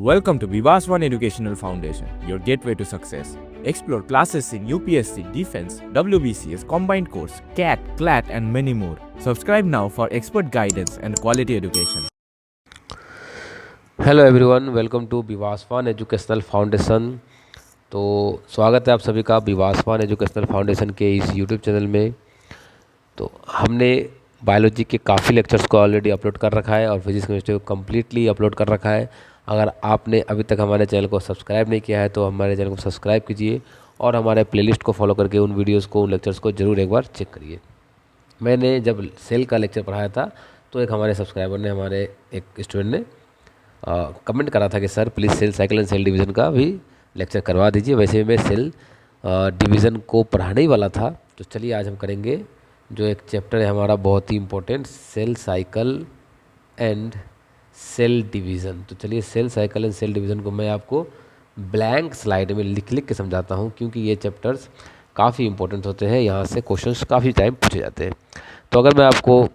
Welcome to Vivas One Educational Foundation, your gateway to success. Explore classes in UPSC, Defense, WBCS, Combined Course, CAT, CLAT, and many more. Subscribe now for expert guidance and quality education. Hello everyone, welcome to Vivasvan educational foundation. तो स्वागत है आप सभी का विवासवान educational foundation के इस YouTube channel में। तो हमने बायोलॉजी के काफ़ी लेक्चर्स को ऑलरेडी अपलोड कर रखा है और फिजिक्स केमिस्ट्री को कम्प्लीटली अपलोड कर रखा है। अगर आपने अभी तक हमारे चैनल को सब्सक्राइब नहीं किया है तो हमारे चैनल को सब्सक्राइब कीजिए और हमारे प्लेलिस्ट को फॉलो करके उन वीडियोज़ को, उन लेक्चर्स को ज़रूर एक बार चेक करिए। मैंने जब सेल का लेक्चर पढ़ाया था तो एक हमारे सब्सक्राइबर ने, हमारे एक स्टूडेंट ने कमेंट करा था कि sir please cell cycle and cell division का भी लेक्चर करवा दीजिए। वैसे मैं सेल डिवीज़न को पढ़ाने ही वाला था। तो चलिए आज हम करेंगे जो एक चैप्टर है हमारा बहुत ही important, cell cycle and cell division. तो चलिए cell cycle and cell division को मैं आपको ब्लैंक स्लाइड में लिख लिख के समझाता हूँ, क्योंकि ये चैप्टर्स काफ़ी इंपॉर्टेंट होते हैं। यहाँ से क्वेश्चंस काफ़ी टाइम पूछे जाते हैं। तो अगर मैं आपको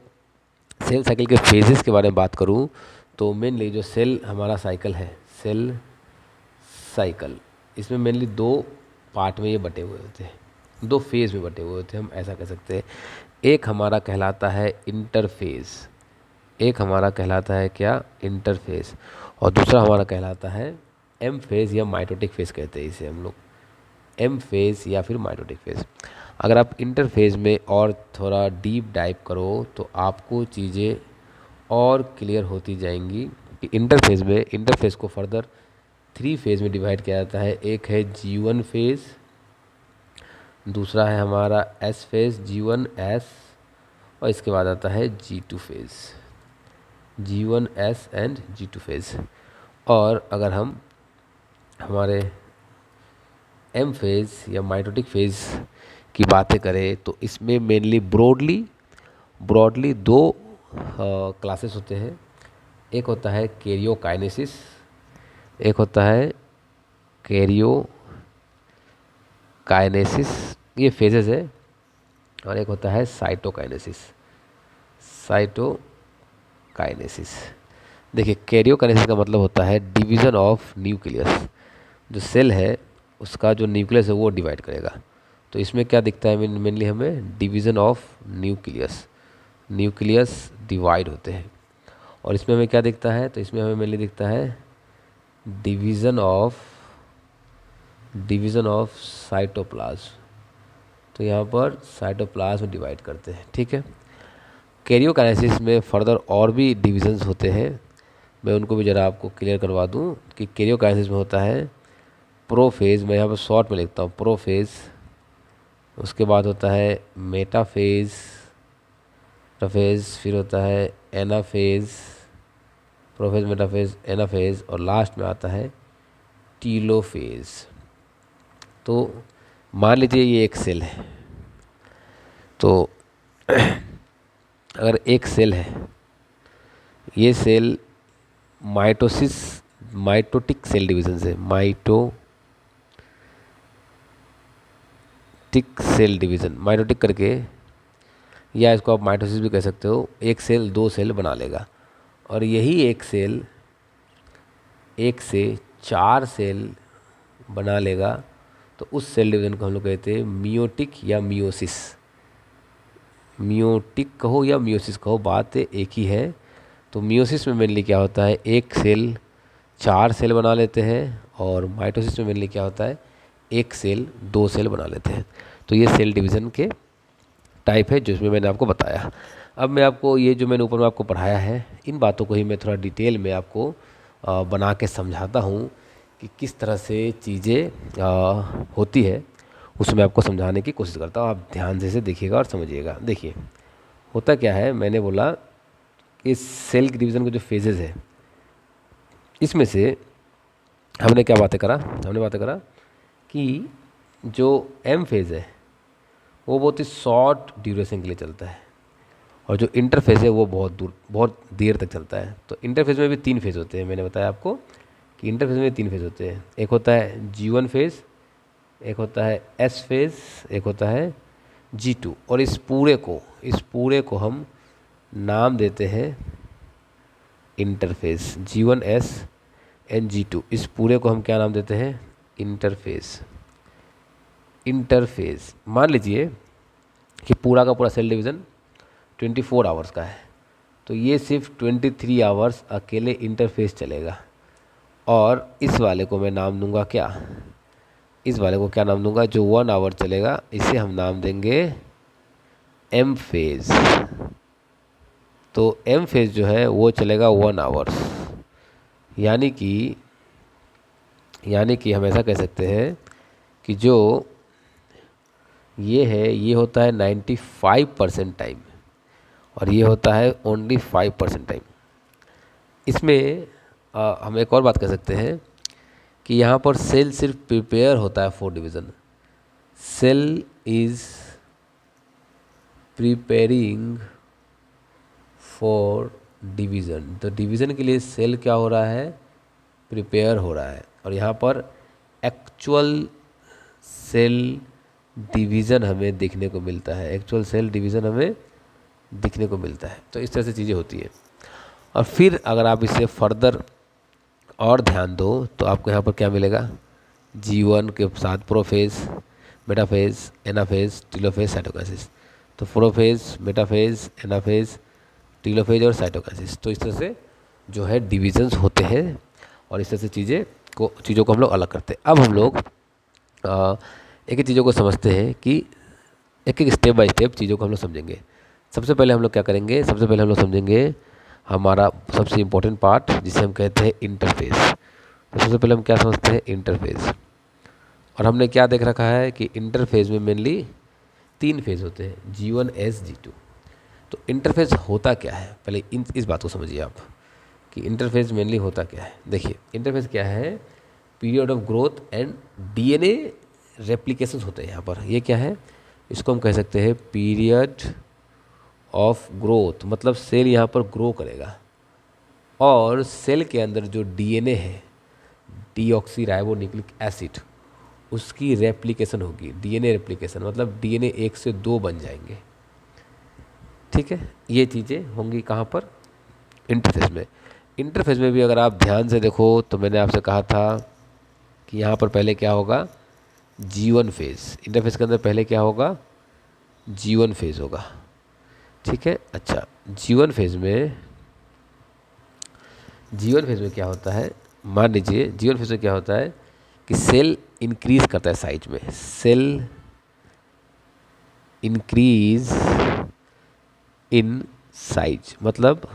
सेल साइकिल के फेजेस के बारे में बात करूँ तो मेनली जो सेल हमारा साइकिल है, सेल साइकिल, इसमें मेनली दो पार्ट में ये बटे हुए होते हैं, दो फेज़ में बटे हुए होते हैं, हम ऐसा कह सकते हैं। एक हमारा कहलाता है इंटरफेज़, एक हमारा कहलाता है क्या, इंटरफेज़, और दूसरा हमारा कहलाता है एम फेज़ या माइटोटिक फेज़ कहते हैं इसे हम लोग, एम फेज़ या फिर माइटोटिक फेज़। अगर आप इंटरफेज़ में और थोड़ा डीप डाइव करो तो आपको चीज़ें और क्लियर होती जाएंगी कि इंटरफेज़ में, इंटरफेज़ को फर्दर 3 फेज़ में डिवाइड किया जाता है। एक है G1 फेज़, दूसरा है हमारा S फेज़, G1S, और इसके बाद आता है G2 phase, G1S and G2 phase. और अगर हम हमारे एम फेज़ या माइटोटिक फेज़ की बातें करें तो इसमें मेनली ब्रॉडली दो क्लासेस होते हैं। एक होता है कैरियोकाइनेसिस, एक होता है कैरियोकाइनेसिस, ये फेजेस है, और एक होता है साइटोकाइनेसिस, साइटोकाइनेसिस। देखिए कैरियोकाइनेसिस का मतलब होता है डिवीज़न ऑफ न्यूक्लियस। जो सेल है उसका जो न्यूक्लियस है वो डिवाइड करेगा। तो इसमें क्या दिखता है, मेनली हमें division of nucleus, nucleus divide होते हैं। और इसमें हमें क्या दिखता है, तो इसमें हमें मेनली दिखता है डिवीज़न ऑफ साइटोप्लाज्म। तो यहाँ पर साइटोप्लाज्म डिवाइड करते हैं, ठीक है। कैरियोकाइनेसिस में फर्दर और भी डिविजन्स होते हैं, मैं उनको भी ज़रा आपको क्लियर करवा दूँ कि कैरियोकाइनेसिस में होता है प्रोफेज़, मैं यहाँ पर शॉर्ट में लिखता हूँ प्रोफेज़, उसके बाद होता है मेटाफेज़, फिर होता है एनाफेज़, प्रोफेज़, मेटाफेज़, एनाफेज़, और लास्ट में आता है टीलोफेज़। तो मान लीजिए ये एक सेल है, तो अगर एक सेल है, ये सेल माइटोटिक सेल डिवीज़न से, माइटोटिक सेल डिवीज़न, माइटोटिक करके, या इसको आप माइटोसिस भी कह सकते हो, एक सेल 2 सेल बना लेगा, और यही एक सेल 1 से 4 सेल बना लेगा। तो उस सेल डिवीज़न को हम लोग कहते हैं मियोटिक या मियोसिस। मियोटिक कहो या मियोसिस कहो, बात एक ही है। तो मियोसिस में मेनली क्या होता है, एक सेल 4 सेल बना लेते हैं, और माइटोसिस में मेनली क्या होता है, एक सेल 2 सेल बना लेते हैं। तो ये सेल डिवीज़न के टाइप है जिसमें मैंने आपको बताया। अब मैं आपको ये जो मैंने ऊपर में आपको पढ़ाया है, इन बातों को ही मैं थोड़ा डिटेल में आपको बना के समझाता हूँ कि किस तरह से चीज़ें होती है, उसमें आपको समझाने की कोशिश करता हूँ। आप ध्यान से इसे देखिएगा और समझिएगा। देखिए होता क्या है, मैंने बोला कि सेल डिवीज़न के जो फेजेस है, इसमें से हमने क्या बातें करा, हमने बातें करा कि जो एम फेज़ है वो बहुत ही शॉर्ट ड्यूरेशन के लिए चलता है, और जो इंटरफेज़ है वो बहुत देर तक चलता है। तो इंटरफेज़ में भी 3 फेज़ होते हैं, मैंने बताया आपको कि इंटरफेज़ में 3 फेज़ होते हैं। एक होता है G1 फेज़, एक होता है S फेज़, एक होता है G2, और इस पूरे को हम नाम देते हैं इंटरफेज़, G1S Ng2, इस पूरे को हम क्या नाम देते हैं? इंटरफेस। इंटरफेस मान लीजिए कि पूरा का पूरा सेल डिवीज़न 24 आवर्स का है, तो ये सिर्फ 23 आवर्स अकेले इंटरफेस चलेगा। और इस वाले को मैं नाम दूंगा क्या? इस वाले को क्या नाम दूंगा? जो 1 आवर चलेगा, इसे हम नाम देंगे एम फेज। तो एम फेज जो है वो चलेगा 1 आवर्स। यानी कि हम ऐसा कह सकते हैं कि जो ये है, ये होता है 95% टाइम और ये होता है ओनली 5% टाइम। इसमें हम एक और बात कर सकते हैं कि यहाँ पर सेल सिर्फ प्रिपेयर होता है for division. Cell is preparing for division. तो डिवीज़न के लिए सेल क्या हो रहा है? प्रिपेयर हो रहा है। और यहाँ पर एक्चुअल सेल डिवीज़न हमें देखने को मिलता है। एक्चुअल सेल डिवीज़न हमें दिखने को मिलता है। तो इस तरह से चीज़ें होती हैं। और फिर अगर आप इसे फर्दर और ध्यान दो तो आपको यहाँ पर क्या मिलेगा? G1 के साथ prophase, metaphase, anaphase, telophase, cytokinesis. तो प्रोफेज, मेटाफेज, एनाफेज, टीलोफेज और साइटोकाइनेसिस। तो इस तरह से जो है डिविजन्स होते हैं और इस तरह से चीज़ों को हम लोग अलग करते हैं। अब हम लोग एक एक चीज़ों को समझते हैं कि एक एक स्टेप बाय स्टेप चीज़ों को हम लोग समझेंगे। सबसे पहले हम लोग क्या करेंगे? सबसे पहले हम लोग समझेंगे हमारा सबसे इम्पोर्टेंट पार्ट जिसे हम कहते हैं इंटरफेस। तो सबसे पहले हम क्या समझते हैं? इंटरफेस। और हमने क्या देख रखा है कि इंटरफेस में मेनली 3 फेज होते हैं, G1, S, G2। तो इंटरफेस होता क्या है? पहले इस बात को समझिए आप कि इंटरफेस मेनली होता क्या है। देखिए इंटरफेस क्या है? Period of growth and DNA replications होते हैं यहाँ पर। ये क्या है? इसको हम कह सकते हैं पीरियड ऑफ ग्रोथ। मतलब सेल यहाँ पर ग्रो करेगा और सेल के अंदर जो डीएनए है, डीऑक्सीराइबोन्यूक्लिक एसिड, उसकी रेप्लिकेशन होगी। डीएनए रेप्लिकेशन मतलब डीएनए 1 से 2 बन जाएंगे। ठीक है, ये चीज़ें होंगी कहाँ पर? इंटरफेस में। इंटरफेस में भी अगर आप ध्यान से देखो तो मैंने आपसे कहा था कि यहाँ पर पहले क्या होगा? G1 phase. इंटरफेस के अंदर पहले क्या होगा? G1 फेज होगा। ठीक है, अच्छा G1 फेज में क्या होता है? मान लीजिए G1 फेज में क्या होता है कि सेल इंक्रीज करता है साइज में। सेल इंक्रीज इन साइज मतलब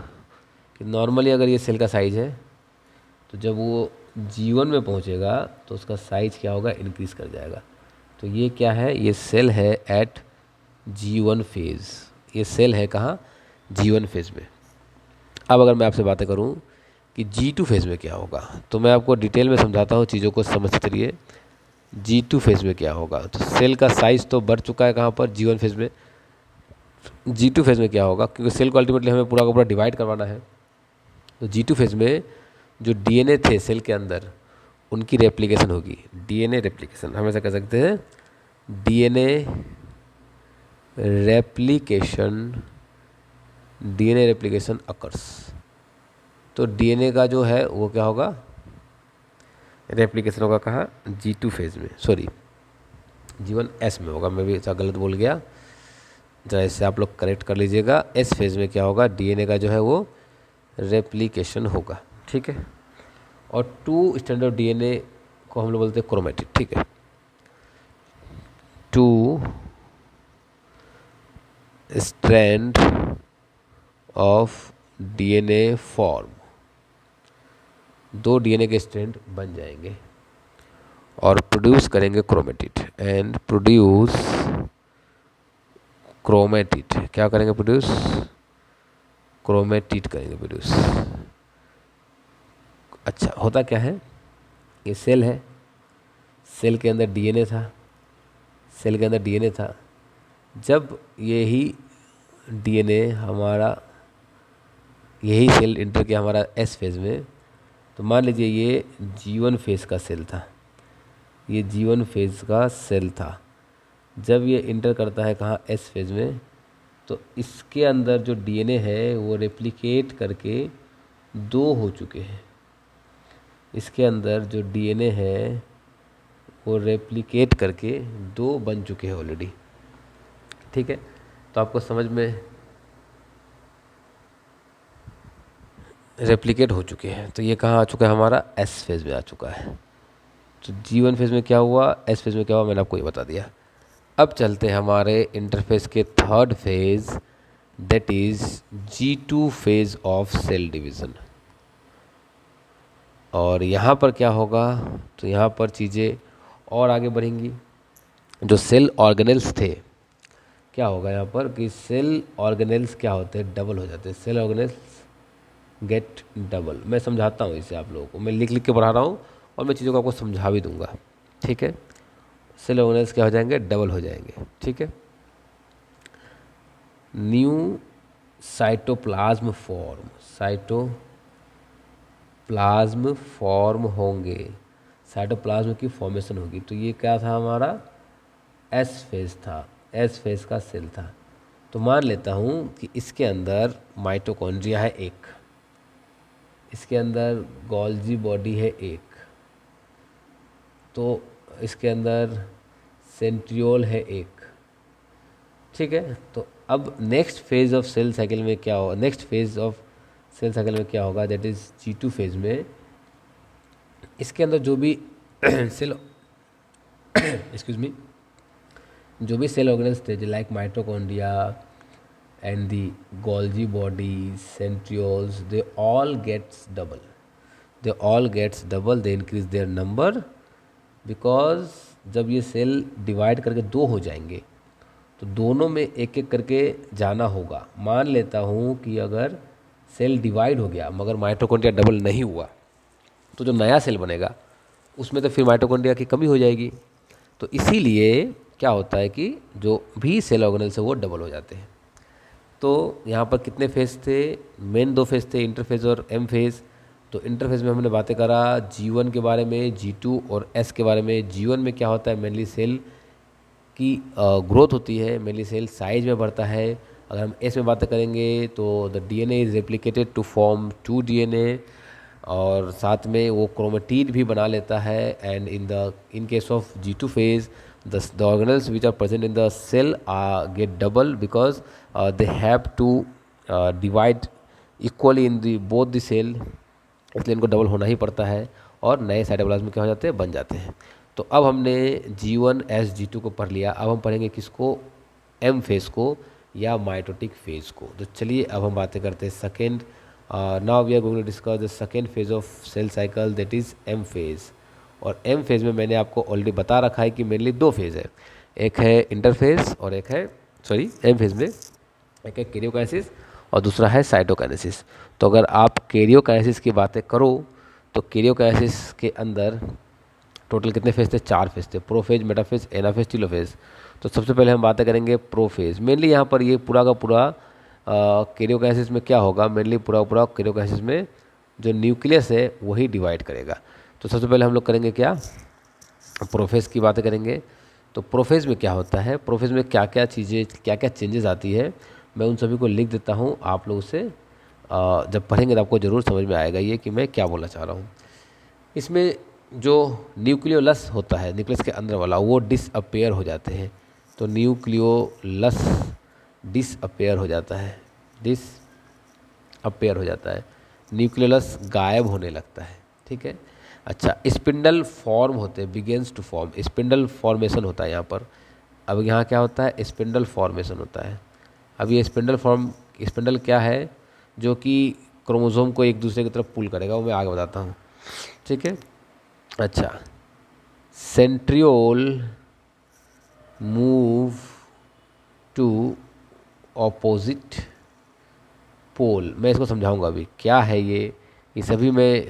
कि नॉर्मली अगर ये सेल का साइज है तो जब वो G1 में पहुंचेगा तो उसका साइज क्या होगा? इंक्रीज कर जाएगा। तो ये क्या है? ये सेल है एट G1 फेज। ये सेल है कहाँ? G1 फेज में। अब अगर मैं आपसे बातें करूं कि G2 फेज में क्या होगा तो मैं आपको डिटेल में समझाता हूं, चीज़ों को समझते रहिए। G2 फेज में क्या होगा? तो सेल का साइज तो बढ़ चुका है कहाँ पर? G1 फेज में। G2 फेज में क्या होगा? क्योंकि सेल को अल्टीमेटली हमें पूरा का पूरा डिवाइड करवाना है। तो G2 फेज में जो डीएनए थे सेल के अंदर उनकी रेप्लिकेशन होगी। डीएनए रेप्लिकेशन हम ऐसा कह सकते हैं, डीएनए रेप्लिकेशन अकर्स। तो डीएनए का जो है वो क्या होगा? रेप्लिकेशन होगा कहाँ? G2 फेज में, सॉरी G1 S में होगा। मैं भी ऐसा गलत बोल गया, जरा इससे आप लोग करेक्ट कर लीजिएगा। S फेज में क्या होगा? डीएनए का जो है वो रेप्लिकेशन होगा। ठीक है, और 2 स्टैंडर्ड डीएनए को हम लोग बोलते हैं क्रोमेटिड। ठीक है, 2 strand of DNA form. 2 DNA के स्ट्रैंड बन जाएंगे और प्रोड्यूस करेंगे क्रोमेटिड एंड प्रोड्यूस क्रोमेटिड। क्या करेंगे? प्रोड्यूस क्रोमेटिड करेंगे, प्रोड्यूस। अच्छा, होता क्या है? ये सेल है, सेल के अंदर डीएनए था, सेल के अंदर डीएनए था। जब यही डीएनए हमारा, यही सेल इंटर किया हमारा एस फेज में, तो मान लीजिए ये G1 फेज का सेल था, ये G1 फेज का सेल था। जब ये इंटर करता है कहाँ? एस फेज में, तो इसके अंदर जो डीएनए है वो रेप्लिकेट करके 2 हो चुके हैं। इसके अंदर जो डीएनए है वो रेप्लिकेट करके 2 बन चुके हैं ऑलरेडी। ठीक है, तो आपको समझ में रेप्लिकेट हो चुके हैं। तो ये कहाँ आ चुका है, हमारा एस फेज़ में आ चुका है। तो G1 फेज़ में क्या हुआ, एस फेज़ में क्या हुआ, मैंने आपको ये बता दिया। अब चलते हैं हमारे इंटरफेस के third phase, that is G2 phase of cell division. और यहाँ पर क्या होगा, तो यहाँ पर चीज़ें और आगे बढ़ेंगी। जो सेल ऑर्गेनेल्स थे, क्या होगा यहाँ पर कि सेल ऑर्गेनेल्स क्या होते हैं, डबल हो जाते हैं। Cell organelles get double. मैं समझाता हूँ इसे आप लोगों को, मैं लिख लिख के पढ़ा रहा हूँ और मैं चीज़ों को आपको समझा भी दूंगा। ठीक है, सेल ऑर्गेनेल्स क्या हो जाएंगे, डबल हो जाएंगे। ठीक है, new cytoplasm form, cytoplasm form होंगे, साइटोप्लाज्म की फॉर्मेशन होगी। तो ये क्या था, हमारा एस फेज़ था, एस फेज़ का सेल था। तो मान लेता हूँ कि इसके अंदर माइटोकॉन्ड्रिया है एक, इसके अंदर गोल्जी बॉडी है एक, तो इसके अंदर सेंट्रियोल है एक। ठीक है, तो अब next phase of cell cycle में क्या होगा, next phase of cell cycle में क्या होगा, दैट इज़ G2 फेज़ में इसके अंदर जो भी सेल एक्सक्यूज मी, जो भी सेल ऑर्गेनेल्स थे, like mitochondria and the Golgi body, centrioles, they all gets double, they increase their number, because जब ये सेल डिवाइड करके 2 हो जाएंगे तो दोनों में एक एक करके जाना होगा। मान लेता हूँ कि अगर सेल डिवाइड हो गया मगर माइटोकॉन्ड्रिया डबल नहीं हुआ, तो जो नया सेल बनेगा उसमें तो फिर माइटोकॉन्ड्रिया की कमी हो जाएगी। तो इसीलिए क्या होता है कि जो भी सेल ऑर्गेनेल्स है वो डबल हो जाते हैं। तो यहाँ पर कितने फेज़ थे, मेन 2 फेज़ थे, इंटरफेज़ और एम फेज़। तो इंटरफेज़ में हमने बातें करा G1 के बारे में, G2 और S के बारे में। G1 में क्या होता है, मेनली सेल की ग्रोथ होती है, मेनली सेल साइज में बढ़ता है। अगर हम एस में बातें करेंगे तो the DNA is replicated to form 2 DNA, और साथ में वो क्रोमेटिड भी बना लेता है। And in case of G2 phase the organelles which are present in the cell get double because they have to divide equally in the both the cell, इसलिए इनको डबल होना ही पड़ता है और नए साइटोप्लाज्म क्या हो जाते हैं, बन जाते हैं। तो अब हमने G1 S G2 को पढ़ लिया, अब हम पढ़ेंगे किसको, एम फेज़ को या माइटोटिक फेज़ को। तो चलिए अब हम बातें करते हैं second, now we are going to discuss the second phase of cell cycle, that is M phase. और एम फेज़ में मैंने आपको ऑलरेडी बता रखा है कि मेनली 2 फेज़ है, एक है इंटरफेज़ और एक है एम फेज़ में एक है कैरियोकाइनेसिस और दूसरा है साइटोकाइनेसिस। तो अगर आप कैरियोकाइनेसिस की बातें करो तो कैरियोकाइनेसिस के अंदर टोटल कितने फेज़ थे, 4 फेज़ थे, प्रोफेज, मेटाफेज़, एनाफेज़, टीलोफेज़। तो सबसे पहले हम बातें करेंगे प्रोफेज़। मेनली यहाँ पर ये पूरा का पूरा कैरियोकाइनेसिस में क्या होगा, मेनली पूरा कैरियोकाइनेसिस में जो न्यूक्लियस है वही डिवाइड करेगा। तो सबसे पहले हम लोग करेंगे क्या, प्रोफेज़ की बातें करेंगे। तो प्रोफेज़ में क्या होता है, प्रोफेज़ में क्या क्या चीज़ें, क्या क्या चेंजेस आती है, मैं उन सभी को लिख देता हूँ। आप लोग उसे जब पढ़ेंगे तो आपको ज़रूर समझ में आएगा ये कि मैं क्या बोलना चाह रहा हूँ। इसमें जो न्यूक्लियोलस होता है, न्यूक्लियस के अंदर वाला, वो डिसअपेयर हो जाते हैं। तो न्यूक्लियोलस डिसअपेयर हो जाता है, न्यूक्लियोलस गायब होने लगता है। ठीक है, अच्छा, स्पिंडल फॉर्म होते हैं, begins to form, spindle formation होता है यहाँ पर। अब यहाँ क्या होता है, स्पिंडल फॉर्मेशन होता है। अब ये स्पिंडल क्या है, जो कि क्रोमोसोम को एक दूसरे की तरफ पुल करेगा, वो मैं आगे बताता हूँ। ठीक है, अच्छा, centriole move to opposite pole. मैं इसको समझाऊंगा अभी क्या है ये सभी मैं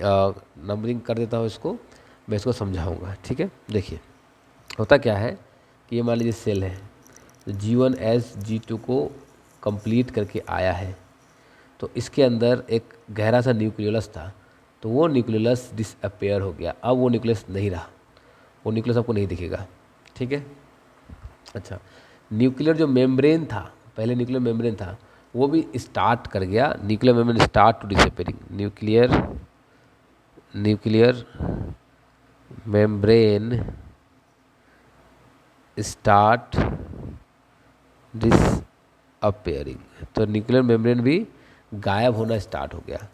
नंबरिंग कर देता हूँ इसको, मैं इसको समझाऊंगा। ठीक है, देखिए होता क्या है कि ये मान लीजिए सेल है, तो G1 S G2 को कंप्लीट करके आया है, तो इसके अंदर एक गहरा सा न्यूक्लियोलस था, तो वो न्यूक्लियोलस डिसअपेयर हो गया। अब वो न्यूक्लियस नहीं रहा, वो न्यूक्लियस आपको नहीं दिखेगा। ठीक है, अच्छा, न्यूक्लियर जो मेम्ब्रेन था, पहले न्यूक्लियर मेम्ब्रेन था, वो भी स्टार्ट कर गया, nuclear membrane start to disappearing, nuclear nuclear membrane start disappearing, तो न्यूक्लियर मेम्ब्रेन भी गायब होना स्टार्ट हो गया।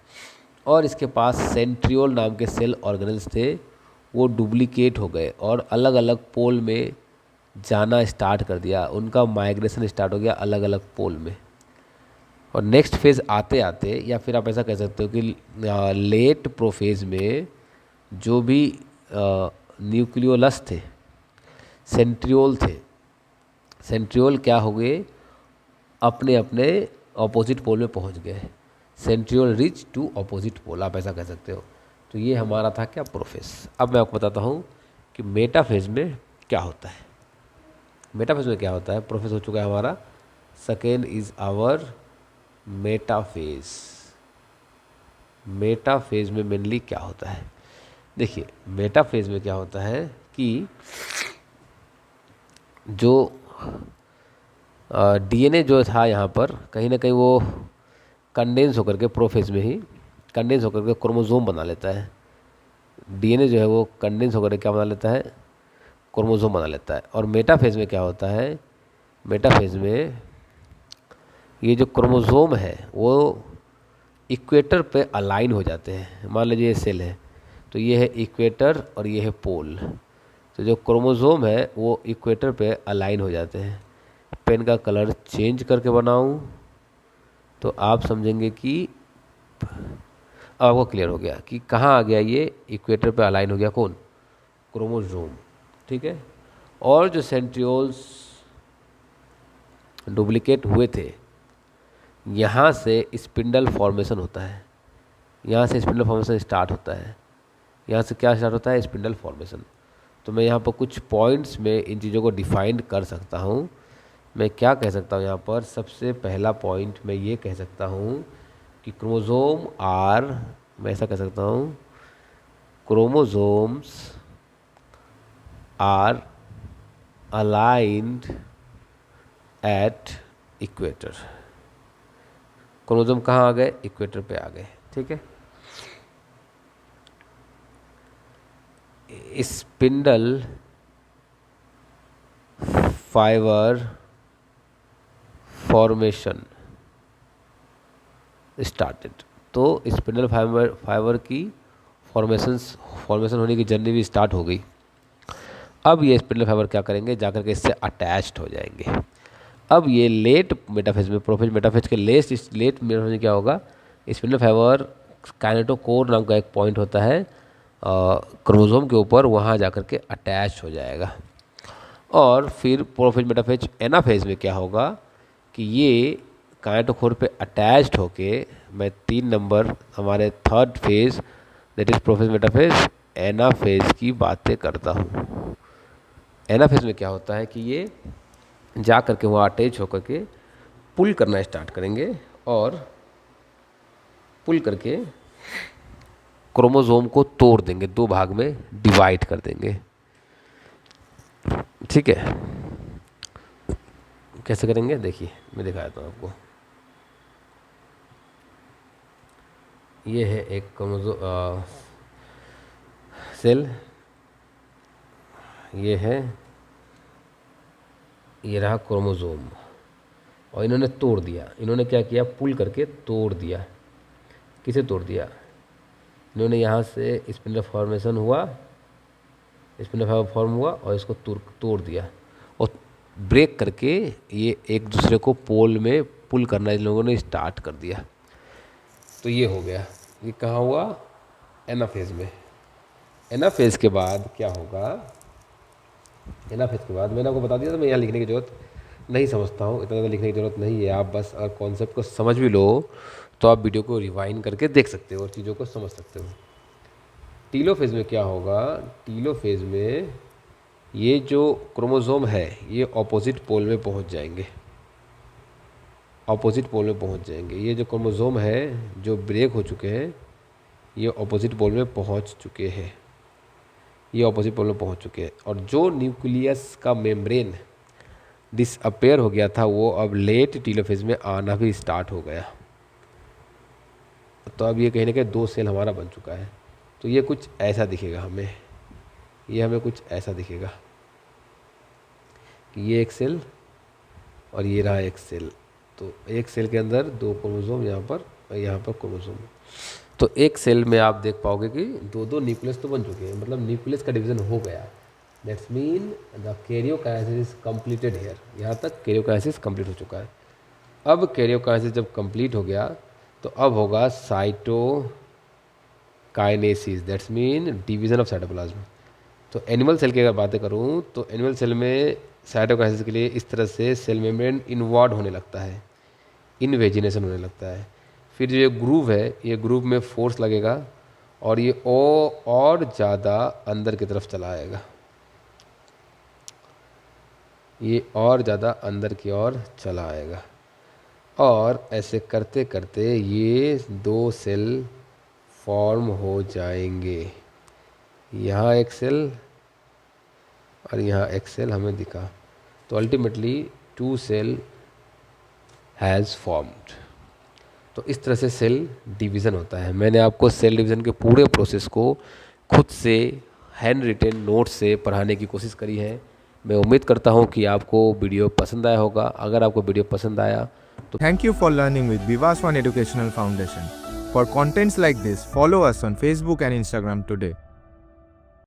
और इसके पास सेंट्रियोल नाम के सेल ऑर्गेनेल्स थे, वो डुप्लीकेट हो गए और अलग अलग पोल में जाना स्टार्ट कर दिया, उनका माइग्रेशन स्टार्ट हो गया अलग अलग पोल में। और नेक्स्ट फेज़ आते आते, या फिर आप ऐसा कह सकते हो कि लेट प्रोफेज में जो भी न्यूक्लियोलस थे, सेंट्रियोल थे, सेंट्रियोल क्या हो गए, अपने अपने ऑपोजिट पोल में पहुंच गए। Centriole reach to opposite pole, आप ऐसा कह सकते हो। तो ये हमारा था क्या, प्रोफेज। अब मैं आपको बताता हूँ कि मेटाफेज में क्या होता है। मेटाफेज में क्या होता है, प्रोफेज हो चुका है हमारा, second is our metaphase. Metaphase में मेनली क्या होता है, देखिए मेटाफेज में क्या होता है कि जो डीएनए जो था यहाँ पर कहीं ना कहीं वो कंडेंस होकर के, प्रोफेज में ही कंडेंस होकर के क्रोमोसोम बना लेता है। डीएनए जो है वो कंडेंस होकर के क्या बना लेता है, क्रोमोसोम बना लेता है। और मेटाफेज में क्या होता है, मेटाफेज में ये जो क्रोमोसोम है वो इक्वेटर पे अलाइन हो जाते हैं। मान लीजिए ये सेल है, तो ये है इक्वेटर और ये है पोल, तो जो क्रोमोसोम है वो इक्वेटर पे अलाइन हो जाते हैं। पेन का कलर चेंज करके बनाऊं तो आप समझेंगे कि अब आपको क्लियर हो गया कि कहाँ आ गया, ये इक्वेटर पे अलाइन हो गया, कौन, क्रोमोसोम, ठीक है। और जो सेंट्रियोल्स डुप्लीकेट हुए थे, यहाँ से स्पिंडल फॉर्मेशन होता है, यहाँ से स्पिंडल फॉर्मेशन स्टार्ट होता है। यहाँ से क्या स्टार्ट होता है, स्पिंडल फॉर्मेशन। तो मैं यहाँ पर कुछ पॉइंट्स में इन चीज़ों को डिफाइंड कर सकता हूँ। मैं क्या कह सकता हूँ यहाँ पर, सबसे पहला पॉइंट मैं ये कह सकता हूँ कि क्रोमोसोम आर, मैं ऐसा कह सकता हूँ, chromosomes are aligned at equator. Chromosome कहाँ आ गए, इक्वेटर पे आ गए, ठीक है। स्पिंडल फाइबर फॉर्मेशन स्टार्टेड, तो स्पिंडल फाइबर की फॉर्मेशन होने की जर्नी भी स्टार्ट हो गई। अब ये स्पिंडल फाइबर क्या करेंगे, जाकर के इससे अटैच्ड हो जाएंगे। अब ये लेट मेटाफेज में, प्रोफेज मेटाफेज के लेट मेटाफेज में क्या होगा, स्पिंडल फाइबर काइनेटोकोर नाम का एक पॉइंट होता है क्रोमोसोम के ऊपर, वहाँ जाकर के अटैच हो जाएगा। और फिर प्रोफेज मेटाफेज एनाफेज में क्या होगा कि ये काइनेटोकोर पे अटैच्ड होके, मैं 3 नंबर हमारे third phase that is prophase metaphase anaphase की बातें करता हूँ। एनाफेज में क्या होता है कि ये जा करके वहाँ अटैच होकर के पुल करना स्टार्ट करेंगे और पुल करके क्रोमोसोम को तोड़ देंगे, 2 भाग में डिवाइड कर देंगे, ठीक है। कैसे करेंगे, देखिए मैं दिखा देता हूँ आपको। ये है एक क्रोमोसोम सेल, ये है, ये रहा क्रोमोसोम, और इन्होंने तोड़ दिया। इन्होंने क्या किया, पुल करके तोड़ दिया। किसे तोड़ दिया, इन्होंने यहाँ से स्पिंडल फॉर्मेशन हुआ, स्पिंडल फाइबर फॉर्म हुआ और इसको तोड़ दिया और ब्रेक करके ये एक दूसरे को पोल में पुल करना इन लोगों ने स्टार्ट कर दिया। तो ये हो गया, ये कहाँ हुआ, एनाफेज में। एनाफेज के बाद क्या होगा, एनाफेज के बाद मैंने आपको बता दिया था, मैं यहाँ लिखने की ज़रूरत नहीं समझता हूँ, इतना ज़्यादा लिखने की ज़रूरत नहीं है। आप बस अगर कॉन्सेप्ट को समझ भी लो तो आप वीडियो को रिवाइंड करके देख सकते हो और चीज़ों को समझ सकते हो। टीलोफेज में क्या होगा, टीलोफेज में ये जो क्रोमोसोम है ये ऑपोजिट पोल में पहुंच जाएंगे, ऑपोजिट पोल में पहुंच जाएंगे। ये जो क्रोमोसोम है जो ब्रेक हो चुके हैं ये ऑपोजिट पोल में पहुंच चुके हैं, ये ऑपोजिट पोल में पहुंच चुके हैं। और जो न्यूक्लियस का मेम्ब्रेन डिसअपेयर हो गया था वो अब लेट टीलोफेज में आना भी स्टार्ट हो गया। तो अब ये कहीं ना कहीं 2 सेल हमारा बन चुका है। तो ये कुछ ऐसा दिखेगा हमें, ये हमें कुछ ऐसा दिखेगा कि ये एक सेल और ये रहा एक सेल। तो एक सेल के अंदर 2 क्रोमोसोम यहाँ पर और यहाँ पर क्रोमोसोम। तो एक सेल में आप देख पाओगे कि 2 न्यूक्लियस तो बन चुके हैं, मतलब न्यूक्लियस का डिवीजन हो गया। That's mean the karyokinesis is completed here. यहाँ तक कैरियोकाइनेसिस कंप्लीट हो चुका है। अब कैरियोकाइनेसिस जब कंप्लीट हो गया तो अब होगा cytokinesis, that's mean division of cytoplasm. तो एनिमल सेल की अगर बातें करूँ तो एनिमल सेल में साइटोकाइनेसिस के लिए इस तरह से सेल मेम्ब्रेन इनवर्ड होने लगता है, इनवेजिनेशन होने लगता है। फिर जो ये ग्रूव है, ये ग्रूव में फोर्स लगेगा और ये और ज़्यादा अंदर की तरफ चला आएगा, ये और ज़्यादा अंदर की ओर चला आएगा। और ऐसे करते करते ये 2 सेल फॉर्म हो जाएंगे। यहाँ एक सेल और यहाँ एक सेल हमें दिखा। तो अल्टीमेटली 2 सेल हैज़ फॉर्म्ड। तो इस तरह से सेल डिवीज़न होता है। मैंने आपको सेल डिवीज़न के पूरे प्रोसेस को खुद से हैंड रिटेन नोट्स से पढ़ाने की कोशिश करी है। मैं उम्मीद करता हूँ कि आपको वीडियो पसंद आया होगा। अगर आपको वीडियो पसंद आया तो Thank you for learning with Vivas One Educational Foundation. For contents like this, follow us on Facebook and Instagram today.